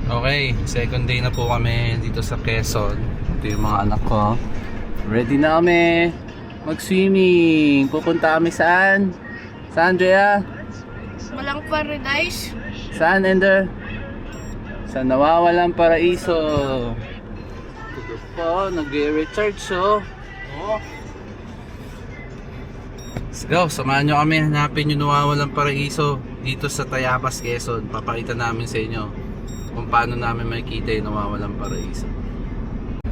Okay, second day na po kami dito sa Quezon. Ito yung mga anak ko. Ready na kami mag-swimming. Pupunta kami saan? Saan, Drea? Walang paradise. Saan, Ender? Sa Nawawalang Paraiso. Ito po, nag-recharge oh. Let's go, samahan nyo kami. Hanapin yung Nawawalang Paraiso dito sa Tayabas, Quezon. Papakita namin sa inyo kung paano namin makikita yung Nawawalang Paraiso.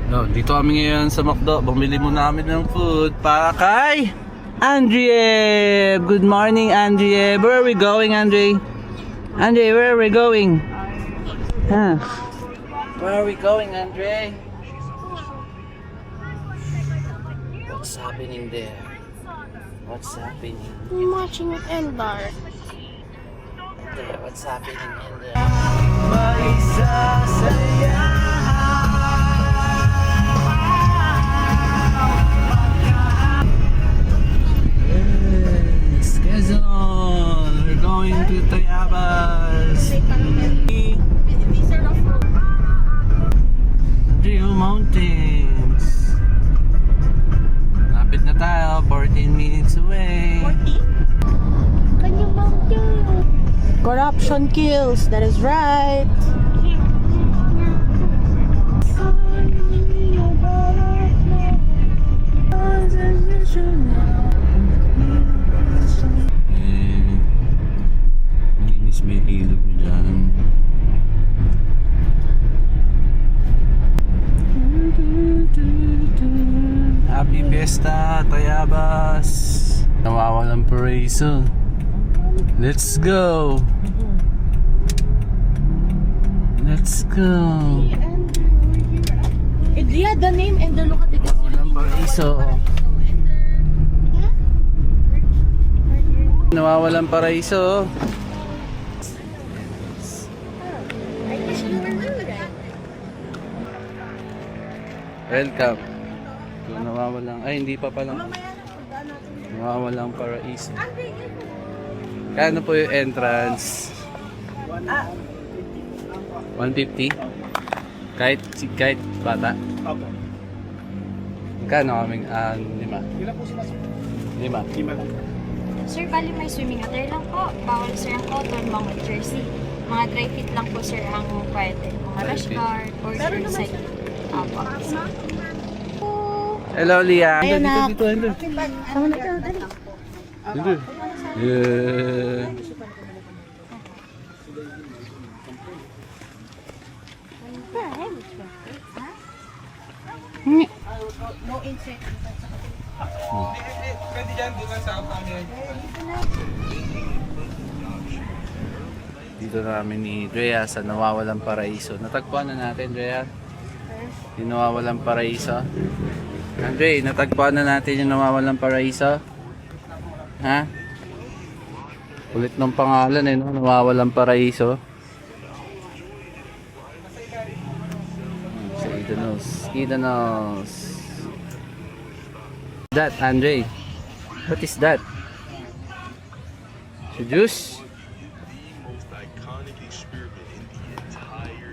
No, dito kami ngayon sa McDo. Bumili muna kami ng food para kay Andre. Good morning, Andre. Where are we going, Andre? Andre, where are we going? Huh? Where are we going, Andre? What's happening there? What's happening? I'm watching Endar. There, what's happening in there? Maisasaya. Quezon! We're going to Tayabas! These are the fruit. Rio Mountains! Lapit na tayo, 14 minutes away! 14? Can you mountain? Corruption kills, that is right. May ilog dyan. Happy Fiesta, Tayabas! Nawawalang Paraiso. Let's go! Let's go! Yeah, the name and the look at it. Nawawalang Paraiso. Nawawalang Paraiso. Welcome to Nawawalang, ay hindi pa palang Nawawalang Paraiso. Kano po yung entrance? 150? Kahit bata? Opo. Kano kaming, 5? Ilan po sila? 5? 5 lang. Sir, bali may swimming attire lang po. Bawal sir ang cotton, mga jersey. Mga dry fit lang po sir ang pwede. Mga Dry rash fit. guard or inside. Apo. Hello, Liam. Ayun na. Dito. Sama na ito, dali. Dito. Yeah. No insect. Pwede dyan, doon sa kami. Dito na kami ni Drea sa Nawawalang Paraiso. Natagpuan na natin, Drea. Yung Nawawalang Paraiso. Andre, natagpuan na natin yung Nawawalang Paraiso. Ha? Ulit ng pangalan no? Nawawalang Paraiso. Sa Idanos. That, Andre? What is that? Si Juice?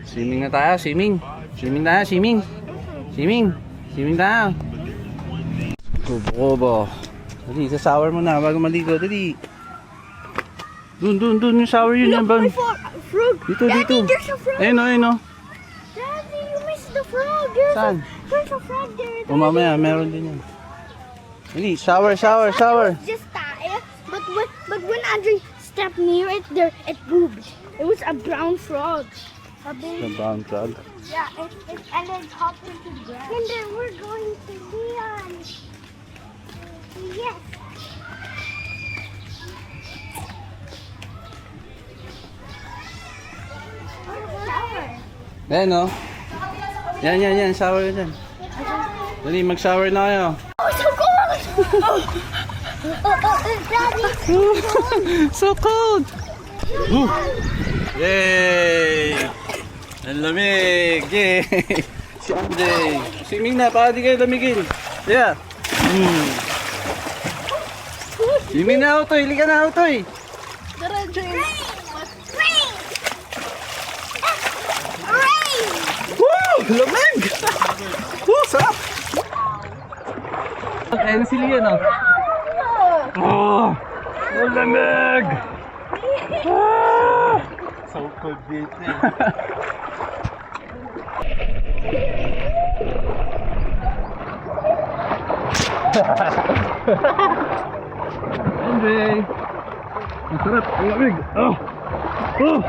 Swimming na tayo, swimming. Swimming tayo. Kubo. Dali, sa shower mo na bago maligo, dali. Dun yung shower yun yan, bang. Frog. Dito. There's a frog. Ayun o. Daddy, you missed the frog. Saan? There's a frog there. O mamaya, meron din yan. Dali, shower. Just that. But when Andre stepped near it, it moved. It was a brown frog. A The big. brown frog. Yeah, and then hopped into the grass. And then we're going to Leon. Yes. Shower. Ayan o. Yan, shower ka dyan. Dali, mag-shower na kayo. Oh, so cold! Daddy! So cold! Yay! Ang lamig! Yay! Si Andre! Swimming na, para di kayo lamigin. Yeah! Swimming na, Utoy! Liga na, Utoy! Tara, James! Lamig! Sarap! Ayun si Lian, oh. Oh! Ang lamig! Ah! So cold dito eh. Andre! Masarap! Ang lamig! Oh! Oh!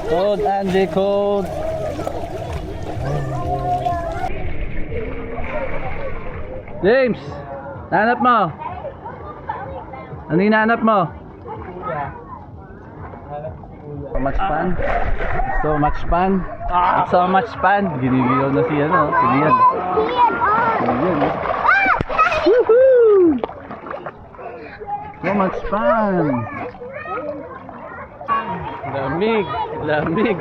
Cold, Andre, cold! James! Nahanap mo? Ano yung nahanap mo? So much fun. So much fun. So much fun. Ginigiyaw na si ano, si Lian. Lian. Woohoo! So much fun. Lamig, lamig.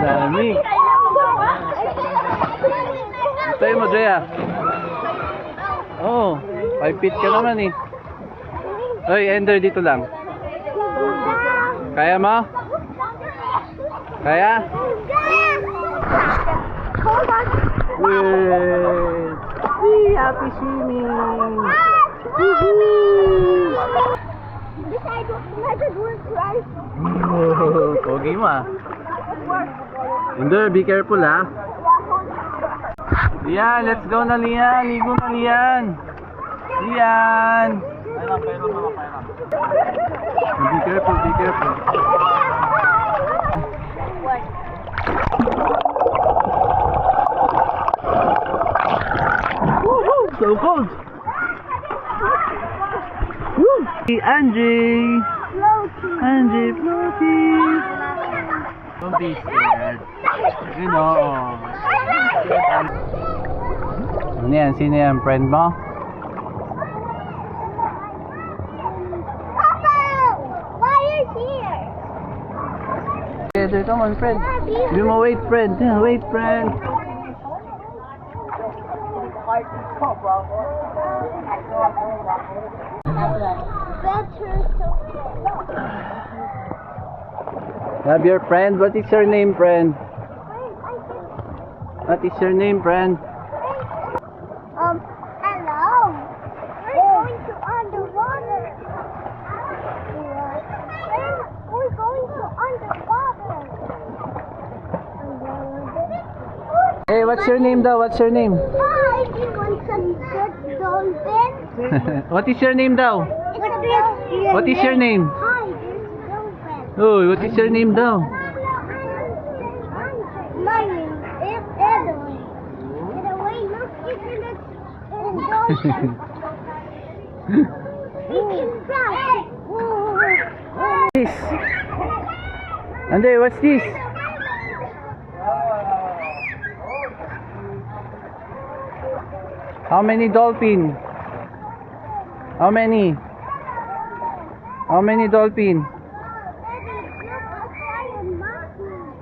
Lamig. Tayo mo, Jaya. Oh, 5 feet ka naman eh. Oy, Ender, dito lang. Kaya mo? Kaya? Yay! Happy swimming! Pogi mo ah. Ender, be careful ah. Lian, let's go na Lian. Ligo na Lian. Lian. Be careful, be careful. Woohoo! So cold. Woo! Andre. Andre, floaty. Don't be scared. You know. Ano yan? Sino yan? Friend mo? Together, come on, friend. Give me wait, friend. Yeah, wait, friend. Have your friend? What is your name, friend? What is your name, friend? Hello. We're going to underwater. We're going to underwater. Hey, what's your name daw? What's your name? Hi, do you want some good dolphin? What is your name daw? What is your name? Hi, there's dolphin. Oh, what is your name daw? My name is Edwin. Get away, look, it's in the dolphin. We can fly. This. Andre, what's this? How many dolphin? How many? How many dolphin?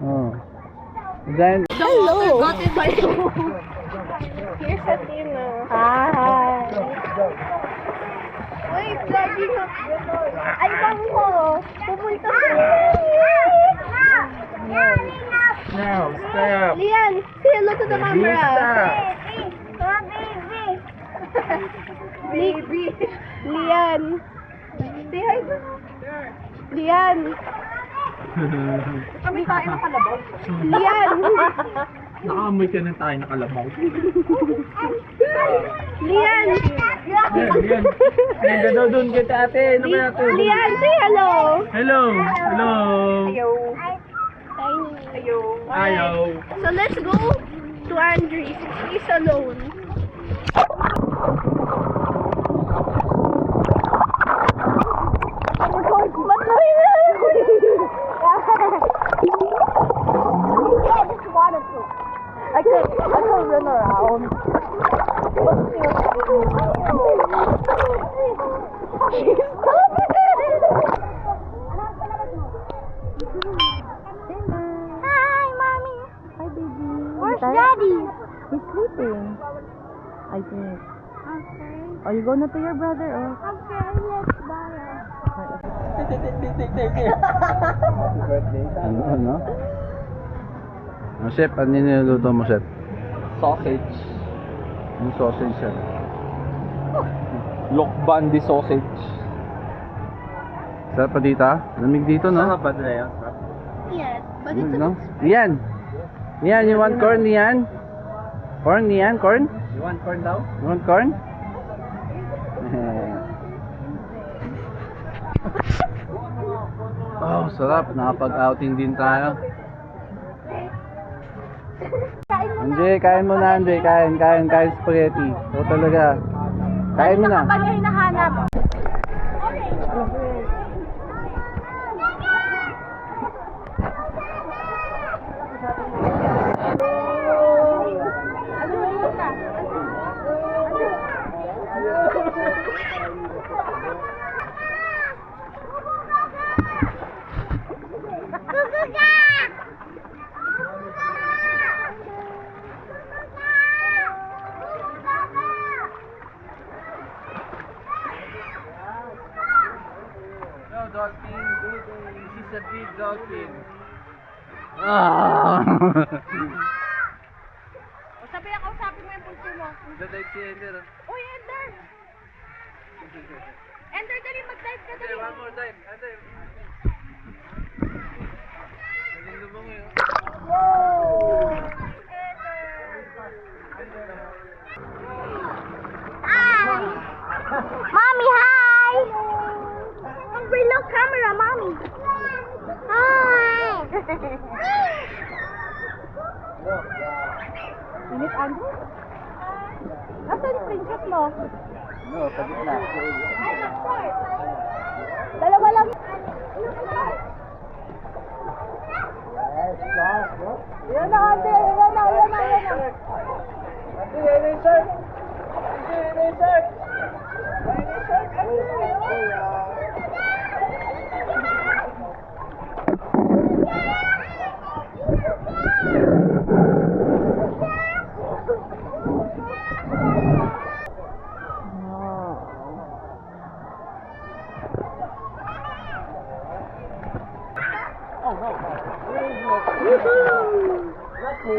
Oh. Then Hello. Here's a dinner. Hi. Wait, Daddy. Ay, bangko. Pupunta No, stop. Lian, say hello to the camera. Baby. Lian. Say hi. Lian. Kami tayo nakalabaw. Lian. Nakaamoy ka na tayo nakalabaw. Lian. Yan. Nagano doon kita ate. Ano ba natin? Lian, say hello. Hello. Hello. Ayaw. So let's go to Andres. He's alone. I can run around. Hi, mommy. Hi, baby. Where's daddy? He's sleeping. I think. Okay. Are you going to your brother or? Okay, let's buy it. Ano? Chef, ano niluluto mo, chef? Sausage. Yung sausage siya. Lock Bandi sausage. Sarap pa dito, ah. Lamig dito, no? Saan ka ba na yan? Yes, but it's No? Ian! Ian, you want corn, Ian? Corn, Ian? Corn? You want corn daw? You want corn? Oh, sarap. Nakapag-outing din tayo. Anjay, kain mo na, Anjay. Kain spaghetti. O talaga. Kain mo na. Pag hinahanap. No, dolphin. This is a big dolphin. Ah! Sabi na kausapin mo yung pulso mo. Dive si Ender. Uy, Ender! Ender, dali mag-dive ka, dali. One more time. Ender. Galing lumangoy, oh. Mommy, hi! Umbrella camera, mommy. Hi! Init, Andrew? Nasaan yung princess mo? No, pagit na. Dalawa lang. Yan na, Andre. Yan na.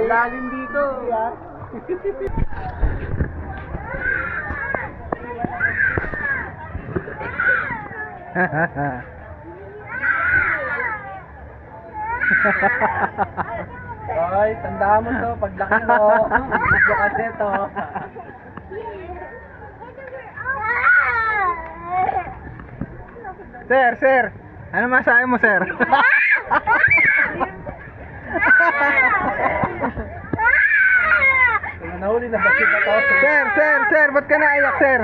Lalim dito. Hoy, tandaan mo to. Paglaki mo. Gusto kasi to. Sir. Ano masabi mo, sir? Nahuli na ba siya? Sir, ba't ka naiyak, sir?